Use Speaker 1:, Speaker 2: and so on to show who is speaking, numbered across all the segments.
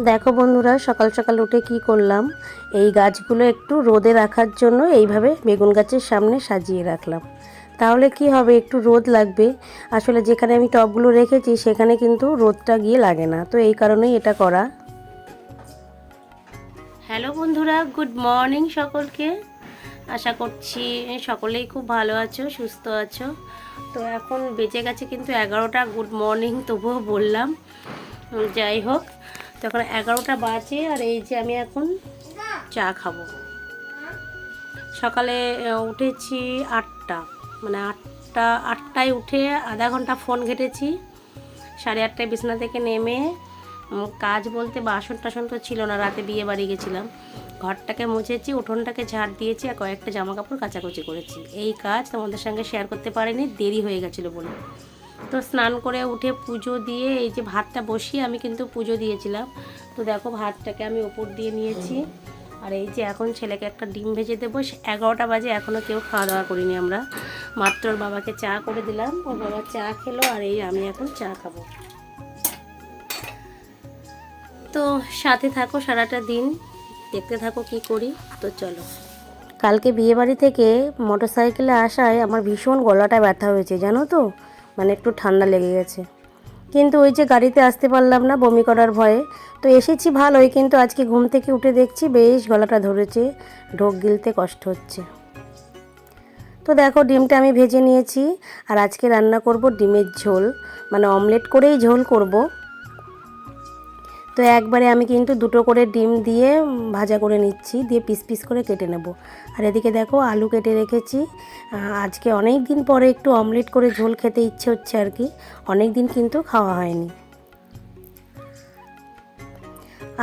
Speaker 1: দেখো বন্ধুরা, সকাল সকাল উঠে কি করলাম, এই গাছগুলো একটু রোদে রাখার জন্য এইভাবে বেগুন গাছের সামনে সাজিয়ে রাখলাম। তাহলে কি হবে, একটু রোদ লাগবে। আসলে যেখানে আমি টবগুলো রেখেছি সেখানে কিন্তু রোদটা গিয়ে লাগে না, তো এই কারণেই এটা করা। হ্যালো বন্ধুরা, গুড মর্নিং সকলকে। আশা করছি সকলেই খুব ভালো আছো, সুস্থ আছো। তো এখন বেজে গেছে কিন্তু 11টা। গুড মর্নিং তবুও বললাম, যাই হোক। তখন 11টা বাজে আর এই যে আমি এখন চা খাবো। সকালে উঠেছি 8টা, মানে 8টায় উঠে আধা ঘন্টা ফোন ঘেটেছি। 8:30টায় বিছানা থেকে নেমে কাজ বলতে বাসন টাসন তো ছিল না, রাতে বিয়ে বাড়ি গেছিলাম। ঘরটাকে মুছেছি, উঠোনটাকে ঝাড় দিয়েছি আর কয়েকটা জামা কাপড় কাচাকুচি করেছি। এই কাজ তোমাদের সঙ্গে শেয়ার করতে পারিনি, দেরি হয়ে গেছিলো বলে। তো স্নান করে উঠে পুজো দিয়ে এই যে ভাতটা বসিয়ে আমি কিন্তু পুজো দিয়েছিলাম। তো দেখো ভাতটাকে আমি উপর দিয়ে নিয়েছি। আর এই যে এখন ছেলেকে একটা ডিম ভেজে দেবো। 11টা বাজে, এখনও কেউ খাওয়া দাওয়া করিনি আমরা। মাত্র ওর বাবাকে চা করে দিলাম, ওর বাবা চা খেলো আর এই আমি এখন চা খাবো। তো সাথে থাকো সারাটা দিন, দেখতে থাকো কি করি। তো চলো। কালকে বিয়েবাড়ি থেকে মোটরসাইকেলে আসায় আমার ভীষণ গলাটা ব্যথা হয়েছে, জানো তো, মানে একটু ঠান্ডা লেগে গেছে। কিন্তু ওই যে গাড়িতে আসতে পারলাম না বমি করার ভয়ে। তো এসেছি ভালোই, কিন্তু আজকে ঘুম থেকে উঠে দেখছি বেশ গলাটা ধরেছে, ঢোক গিলতে কষ্ট হচ্ছে। তো দেখো ডিমটা আমি ভেজে নিয়েছি আর আজকে রান্না করব ডিমের ঝোল, মানে অমলেট করেই ঝোল করব। তো একবারে আমি কিন্তু দুটো করে ডিম দিয়ে ভাজা করে নিচ্ছি, দিয়ে পিস পিস করে কেটে নেব। আর এদিকে দেখো আলু কেটে রেখেছি। আজকে অনেক দিন পরে একটু অমলেট করে ঝোল খেতে ইচ্ছে হচ্ছে আর কি, অনেক দিন কিন্তু খাওয়া হয়নি।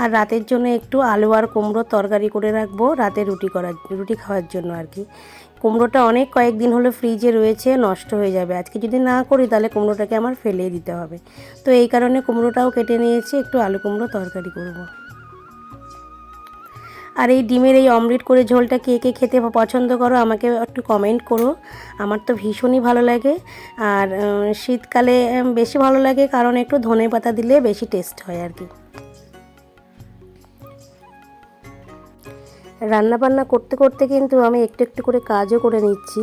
Speaker 1: আর রাতের জন্য একটু আলু আর কুমড়োর তরকারি করে রাখবো, রাতে রুটি খাওয়ার জন্য আর কি। কুমড়োটা অনেক কয়েকদিন হলো ফ্রিজে রয়েছে, নষ্ট হয়ে যাবে। আজকে যদি না করি তাহলে কুমড়োটাকে আমার ফেলে দিতে হবে। তো এই কারণে কুমড়োটাও কেটে নিয়েছি, একটু আলু কুমড়ো তরকারি করব। আর এই ডিমের এই অমলেট করে ঝোলটা কে কে খেতে পছন্দ করো আমাকে একটু কমেন্ট করো। আমার তো ভীষণই ভালো লাগে। আর শীতকালে বেশি ভালো লাগে, কারণ একটু ধনেপাতা দিলে বেশি টেস্ট হয় আর কি। রান্নাবান্না করতে করতে কিন্তু আমি একটু একটু করে কাজও করে নিচ্ছি।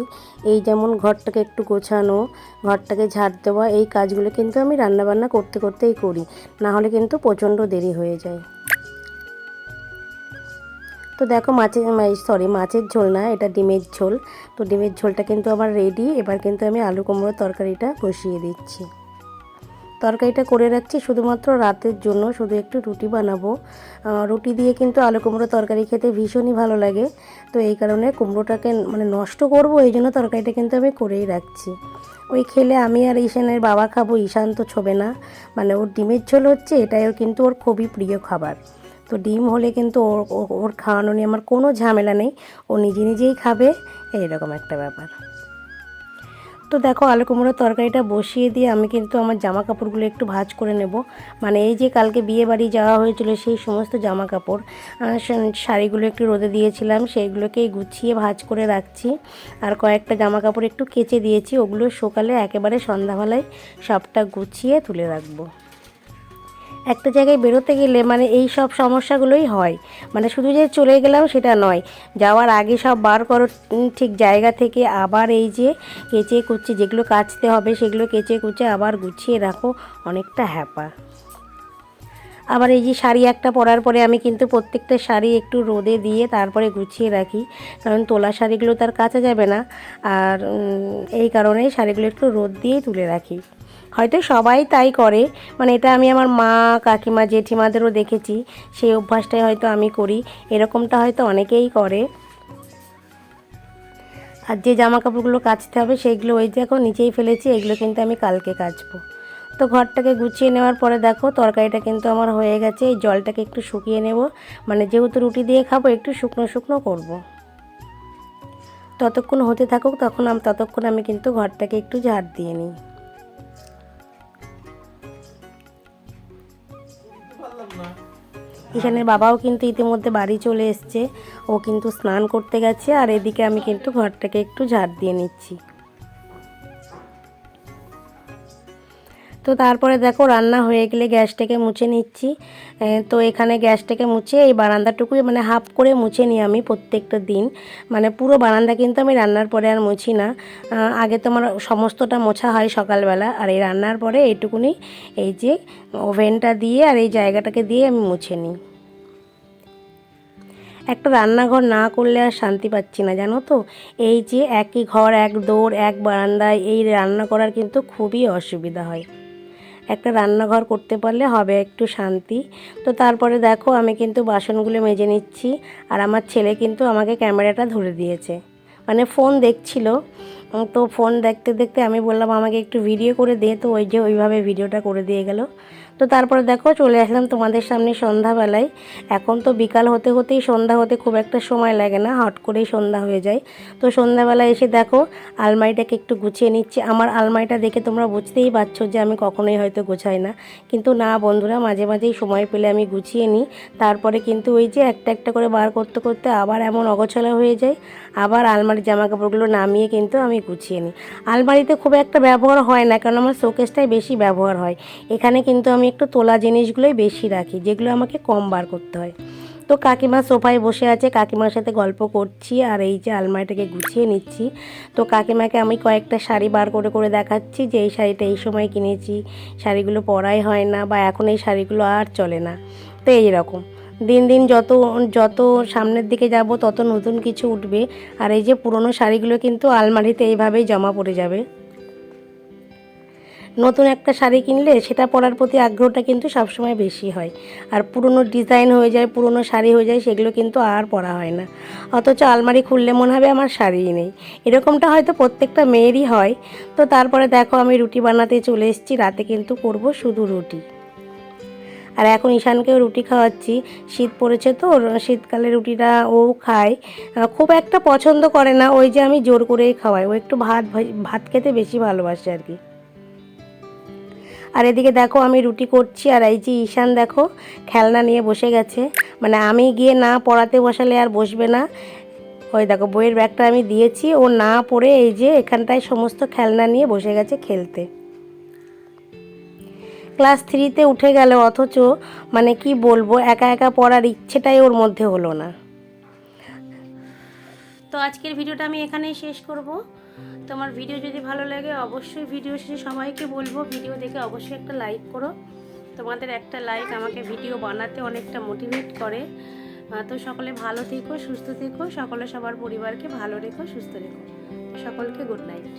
Speaker 1: এই যেমন ঘরটাকে একটু গোছানো, ঘরটাকে ঝাড় দেওয়া, এই কাজগুলো কিন্তু আমি রান্নাবান্না করতে করতেই করি, না হলে কিন্তু প্রচণ্ড দেরি হয়ে যায়। তো দেখো মাছের ঝোল না, এটা ডিমের ঝোল। তো ডিমের ঝোলটা কিন্তু আমার রেডি। এবার কিন্তু আমি আলু কুমড়োর তরকারিটা বসিয়ে দিচ্ছি। তরকারিটা করে রাখছি শুধুমাত্র রাতের জন্য, শুধু একটু রুটি বানাবো। রুটি দিয়ে কিন্তু আলু কুমড়ো তরকারি খেতে ভীষণই ভালো লাগে। তো এই কারণে কুমড়োটাকে মানে নষ্ট করব, এই জন্য তরকারিটা কিন্তু আমি করেই রাখছি। ওই খেলে আমি আর ঈশানের বাবা খাবো, ঈশান তো ছোবে না। মানে ওর ডিমের ঝোল হচ্ছে, এটাই কিন্তু ওর খুবই প্রিয় খাবার। তো ডিম হলে কিন্তু ওর খাওয়ানো নিয়ে আমার কোনো ঝামেলা নেই, ও নিজে নিজেই খাবে, এইরকম একটা ব্যাপার। তো দেখো আলু কুমড়োর তরকারিটা বসিয়ে দিয়ে আমি কিন্তু আমার জামা কাপড়গুলো একটু ভাঁজ করে নেব। মানে এই যে কালকে বিয়ে বাড়ি যাওয়া হয়েছিল সেই সমস্ত জামা কাপড়, শাড়িগুলো একটু রোদে দিয়েছিলাম, সেইগুলোকেই গুছিয়ে ভাঁজ করে রাখছি। আর কয়েকটা জামা কাপড় একটু কেচে দিয়েছি, ওগুলো সকালে একেবারে সন্ধ্যাবেলায় সবটা গুছিয়ে তুলে রাখবো। একটা জায়গায় বেরোতে গেলে মানে এই সব সমস্যাগুলোই হয়। মানে শুধু যে চলে গেলাম সেটা নয়, যাওয়ার আগে সব বার করো ঠিক জায়গা থেকে, আবার এই যে কেচে কুচে যেগুলো কাচতে হবে সেগুলো কেচে কুচে আবার গুছিয়ে রাখো, অনেকটা হ্যাপা। আবার এই যে শাড়ি একটা পরার পরে আমি কিন্তু প্রত্যেকটা শাড়ি একটু রোদে দিয়ে তারপরে গুছিয়ে রাখি, কারণ তোলা শাড়িগুলো তার কাচা যাবে না। আর এই কারণে শাড়িগুলো একটু রোদ দিয়েই তুলে রাখি। হয়তো সবাই তাই করে, মানে এটা আমি আমার মা কাকিমা জেঠিমাদেরও দেখেছি, সেই অভ্যাসটাই হয়তো আমি করি, এরকমটা হয়তো অনেকেই করে। আর যে জামা কাপড়গুলো কাচতে হবে সেইগুলো ওই দেখো নিচেই ফেলেছি, এগুলো কিন্তু আমি কালকে কাচবো। তো ঘরটাকে গুছিয়ে নেওয়ার পরে দেখো তরকারিটা কিন্তু আমার হয়ে গেছে। এই জলটাকে একটু শুকিয়ে নেব, মানে যেহেতু রুটি দিয়ে খাবো একটু শুকনো শুকনো করব। ততক্ষণ হতে থাকুক, ততক্ষণ আমি কিন্তু ঘরটাকে একটু ঝাড় দিয়ে নিই। ঈশানের বাবাও কিন্তু ইতিমধ্যে বাড়ি চলে এসছে, ও কিন্তু স্নান করতে গেছে। আর এদিকে আমি কিন্তু ঘরটাকে একটু ঝাড় দিয়ে নিচ্ছি। তো তারপরে দেখো রান্না হয়ে গেলে গ্যাসটাকে মুছে নিচ্ছি। তো এখানে গ্যাসটাকে মুছে এই বারান্দাটুকুই মানে হাফ করে মুছে নিই আমি প্রত্যেকটা দিন। মানে পুরো বারান্দা কিন্তু আমি রান্নার পরে আর মুছি না। আগে তো আমার সমস্তটা মোছা হয় সকালবেলা, আর এই রান্নার পরে এইটুকুনি এই যে ওভেনটা দিয়ে আর এই জায়গাটাকে দিয়ে আমি মুছে নিই। একটা রান্নাঘর না করলে আর শান্তি পাচ্ছি না, জানো তো। এই যে একই ঘর, এক দৌড়, এক বারান্দায় এই রান্না করার কিন্তু খুবই অসুবিধা হয়। একটা রান্নাঘর করতে পারলে হবে একটু শান্তি। তো তারপরে দেখো আমি কিন্তু বাসনগুলো মেজে নিচ্ছি, আর আমার ছেলে কিন্তু আমাকে ক্যামেরাটা ধরে দিয়েছে, মানে ফোন দেখছিল। তো ফোন দেখতে দেখতে আমি বললাম আমাকে একটু ভিডিও করে দে, তো ওই যে ওইভাবে ভিডিওটা করে দিয়ে গেল। তো তারপরে দেখো চলে আসলাম তোমাদের সামনে সন্ধ্যাবেলায়। এখন তো বিকাল হতে হতেই সন্ধ্যা হতে খুব একটা সময় লাগে না, হট করেই সন্ধ্যা হয়ে যায়। তো সন্ধ্যাবেলায় এসে দেখো আলমারিটাকে একটু গুছিয়ে নিচ্ছি। আমার আলমারিটা দেখে তোমরা বুঝতেই পারছো যে আমি কখনোই হয়তো গোছাই না, কিন্তু না বন্ধুরা, মাঝে মাঝেই সময় পেলে আমি গুছিয়ে নিই। তারপরে কিন্তু ওই যে একটা একটা করে বার করতে করতে আবার এমন অগোছালো হয়ে যায়, আবার আলমারির জামাকাপড়গুলো নামিয়ে কিন্তু আমি গুছিয়ে নিই। আলমারিতে খুব একটা ব্যবহার হয় না, কারণ আমার শোকেসটাই বেশি ব্যবহার হয়। এখানে কিন্তু আমি একটু তোলা জিনিসগুলোই বেশি রাখি, যেগুলো আমাকে কম বার করতে হয়। তো কাকিমা সোফায় বসে আছে, কাকিমার সাথে গল্প করছি আর এই যে আলমারিটাকে গুছিয়ে নিচ্ছি। তো কাকিমাকে আমি কয়েকটা শাড়ি বার করে করে দেখাচ্ছি যে এই শাড়িটা এই সময় কিনেছি, শাড়িগুলো পরাই হয় না, বা এখন এই শাড়িগুলো আর চলে না। তো এইরকম দিন দিন যত যত সামনের দিকে যাব তত নতুন কিছু উঠবে, আর এই যে পুরনো শাড়িগুলো কিন্তু আলমারিতে এইভাবেই জমা পড়ে যাবে। নতুন একটা শাড়ি কিনলে সেটা পরার প্রতি আগ্রহটা কিন্তু সবসময় বেশি হয়, আর পুরনো ডিজাইন হয়ে যায়, পুরনো শাড়ি হয়ে যায়, সেগুলো কিন্তু আর পরা হয় না। অথচ আলমারি খুললে মনে হবে আমার শাড়িই নেই। এরকমটা হয়তো প্রত্যেকটা মেয়েরই হয়। তো তারপরে দেখো আমি রুটি বানাতে চলে এসেছি, রাতে কিন্তু করব শুধু রুটি। আর এখন ঈশানকেও রুটি খাওয়াচ্ছি, শীত পড়েছে তো, শীতকালে রুটিটা ও খায়। খুব একটা পছন্দ করে না, ওই যে আমি জোর করেই খাওয়াই, ও একটু ভাত ভাত খেতে বেশি ভালোবাসে আর কি। আর এদিকে দেখো আমি রুটি করছি, আর এই যে ঈশান দেখো খেলনা নিয়ে বসে গেছে, মানে আমি গিয়ে না পড়াতে বসালে আর বসবে না। ওই দেখো বইয়ের ব্যাগটা আমি দিয়েছি, ও না পড়ে এই যে এখানটায় সমস্ত খেলনা নিয়ে বসে গেছে খেলতে। ক্লাস 3-তে উঠে গেল, অথচ মানে কি বলবো, একা একা পড়ার ইচ্ছেটাই ওর মধ্যে হলো না। তো আজকের ভিডিওটা আমি এখানেই শেষ করব। তোমার ভিডিও যদি ভালো লাগে অবশ্যই ভিডিও শেষে সবাইকে বলবো ভিডিও দেখে অবশ্যই একটা লাইক করো। তোমাদের একটা লাইক আমাকে ভিডিও বানাতে অনেকটা মোটিভেট করে। তো সকলে ভালো থেকো, সুস্থ থেকো, সকলে সবার পরিবারকে ভালো রেখো, সুস্থ রেখো। সকলকে গুড নাইট।